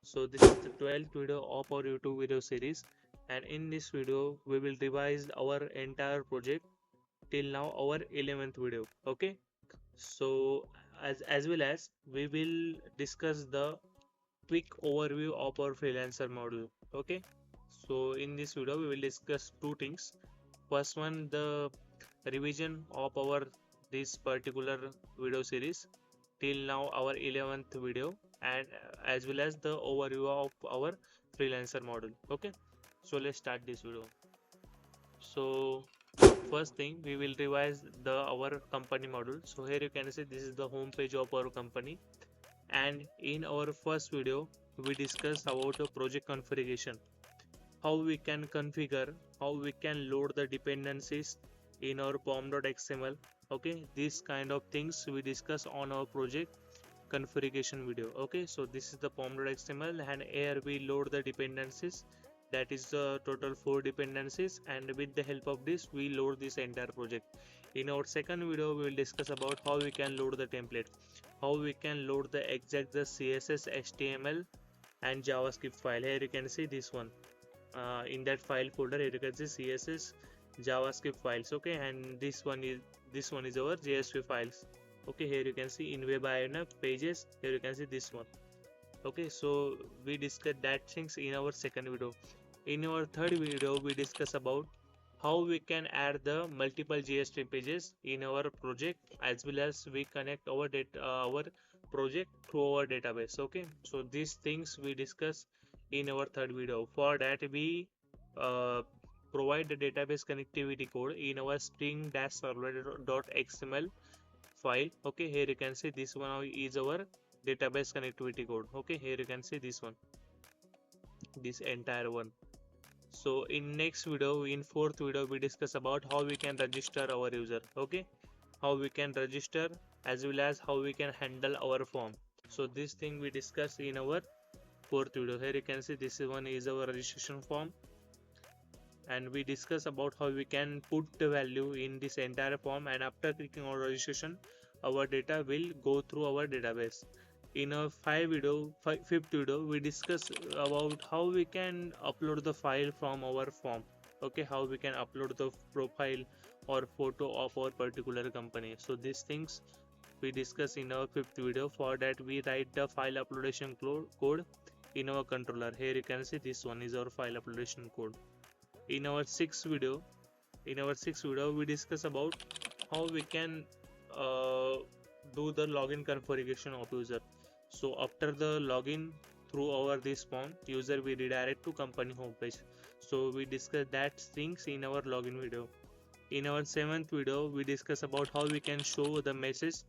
So this is the 12th video of our YouTube video series, and in this video we will revise our entire project till now, our 11th video. Okay, so as well as we will discuss the quick overview of our freelancer module. Okay, so in this video we will discuss two things. First one, the revision of our this particular video series till now, our 11th video, and as well as the overview of our freelancer module. Okay, so let's start this video. So first thing, we will revise the our company module. So here you can see this is the home page of our company, and in our first video we discussed about the project configuration, how we can configure, how we can load the dependencies in our pom.xml. Okay, these kind of things we discuss on our project configuration video. Okay, so this is the pom.xml, and here we load the dependencies. That is the total 4 dependencies, and with the help of this we load this entire project. In our second video we will discuss about how we can load the template, how we can load the exact the css, html and javascript file. Here you can see this one, in that file folder here you can see css, javascript files. Okay, and this one is our jsp files. Okay, here you can see in web arena pages, here you can see this one. Okay, so we discussed that things in our second video. In our third video we discuss about how we can add the multiple JSP pages in our project, as well as we connect our data, our project through our database. Okay, so these things we discuss in our third video. For that we uh, provide the database connectivity code in our spring-server.xml file. Okay, here you can see this one is our database connectivity code. Okay, here you can see this one, this entire one. So in next video, in fourth video, we discuss about how we can register our user. Okay, how we can register, as well as how we can handle our form. So this thing we discuss in our fourth video. Here you can see this one is our registration form, and we discuss about how we can put the value in this entire form, and after clicking on registration our data will go through our database. In our fifth video we discuss about how we can upload the file from our form. Okay, how we can upload the profile or photo of our particular company. So these things we discuss in our fifth video. For that we write the file uploadation code in our controller. Here you can see this one is our file uploadation code. In our sixth video we discuss about how we can do the login configuration of user. So after the login through our this form, user we redirect to company homepage. So we discuss that things in our login video. In our seventh video we discuss about how we can show the message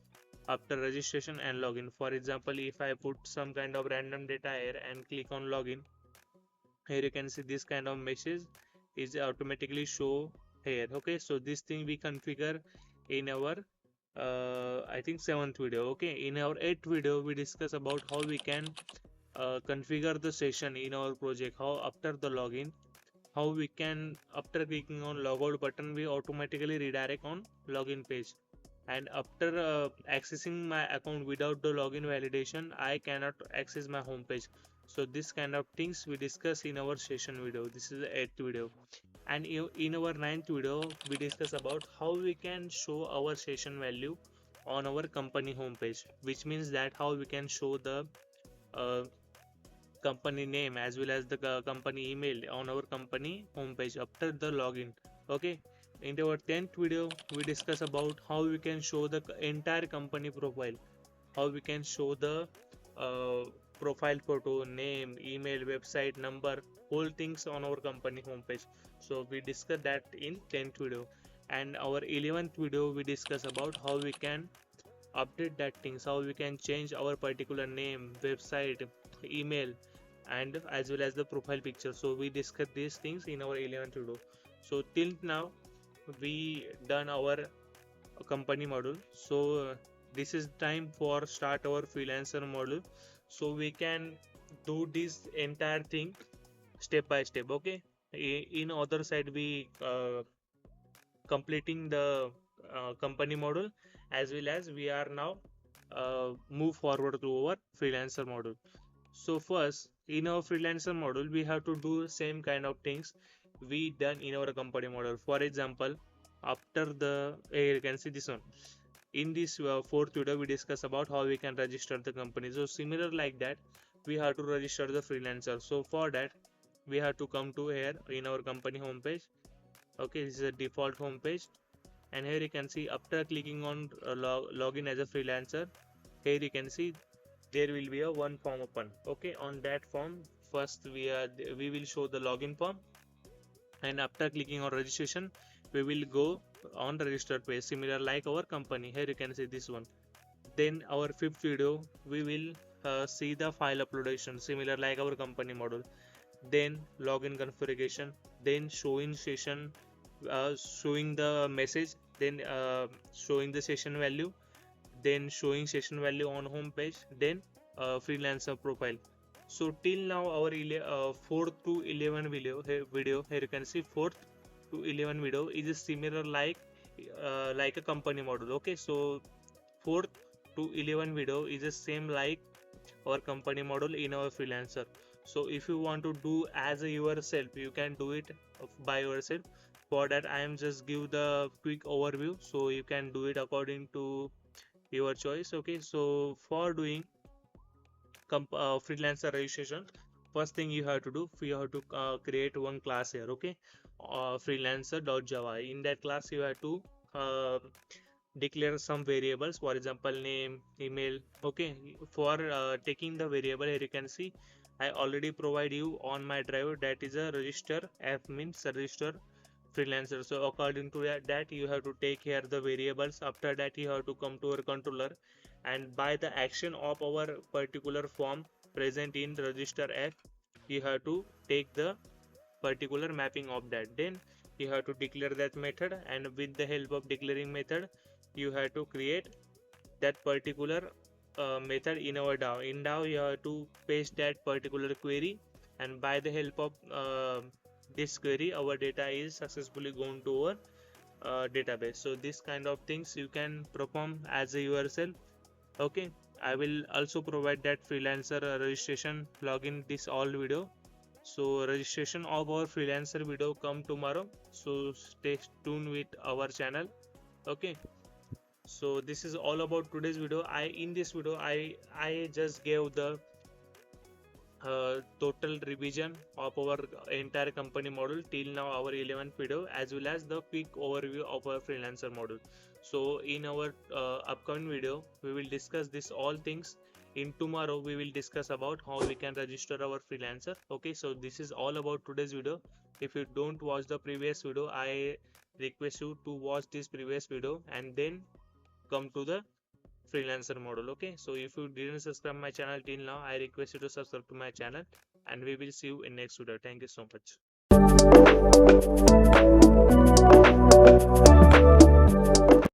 after registration and login. For example, if I put some kind of random data here and click on login, here you can see this kind of message is automatically show here. Okay, so this thing we configure in our I think seventh video. Okay, in our eighth video we discuss about how we can configure the session in our project, how after the login, how we can after clicking on logout button we automatically redirect on login page, and after accessing my account without the login validation I cannot access my home page. So this kind of things we discuss in our session video. This is the 8th video. And in our 9th video we discuss about how we can show our session value on our company homepage, which means that how we can show the uh, company name as well as the company email on our company homepage after the login. Okay, in our 10th video we discuss about how we can show the entire company profile, how we can show the uh, profile photo, name, email, website number, whole things on our company homepage. So we discuss that in 10th video. And our 11th video we discuss about how we can update that things, how we can change our particular name, website, email, and as well as the profile picture. So we discuss these things in our 11th video. So till now we done our company module. So this is time for start our freelancer module, so we can do this entire thing step by step. Okay, in other side we completing the company module, as well as we are now move forward to our freelancer module. So first, in our freelancer model, we have to do same kind of things we done in our company model. For example, after the you can see this one. In this fourth video, we discuss about how we can register the company. So similar like that, we have to register the freelancer. So for that, we have to come to here in our company homepage. Okay, this is a default homepage, and here you can see after clicking on login as a freelancer, here you can see there will be a one form open. Okay, on that form first we will show the login form, and after clicking on registration we will go on register page similar like our company. Here you can see this one. Then our fifth video we will see the file uploadation similar like our company model, then login configuration, then showing session, showing the message, then showing the session value, then showing session value on home page, then freelancer profile. So till now our 4th to 11 video here you can see 4th to 11 video is similar like a company model. Okay, so 4th to 11 video is the same like our company model in our freelancer. So if you want to do as a yourself, you can do it by yourself. For that I am just give the quick overview, so you can do it according to your choice. Okay, so for doing freelancer registration, first thing you have to do, you have to create one class here. Okay, freelancer.java. In that class you have to uh, declare some variables, for example name, email. Okay, for taking the variable, here you can see I already provide you on my drive, that is a register. F means register freelancer. So according to that you have to take here the variables. After that you have to come to our controller, and by the action of our particular form present in register F, you have to take the particular mapping of that. Then you have to declare that method, and with the help of declaring method you have to create that particular method in our DAO. In DAO you have to paste that particular query, and by the help of this query our data is successfully gone to our database. So this kind of things you can perform as a yourself. Okay, I will also provide that freelancer registration login this all video. So registration of our freelancer video come tomorrow, so stay tuned with our channel. Okay, so this is all about today's video. In this video I just gave the total revision of our entire company model till now, our 11th video, as well as the quick overview of our freelancer model. So in our upcoming video we will discuss this all things. In tomorrow we will discuss about how we can register our freelancer. Okay, so this is all about today's video. If you don't watch the previous video, I request you to watch this previous video and then come to the freelancer model. Okay, so if you didn't subscribe my channel till now, I request you to subscribe to my channel, and we will see you in next video. Thank you so much.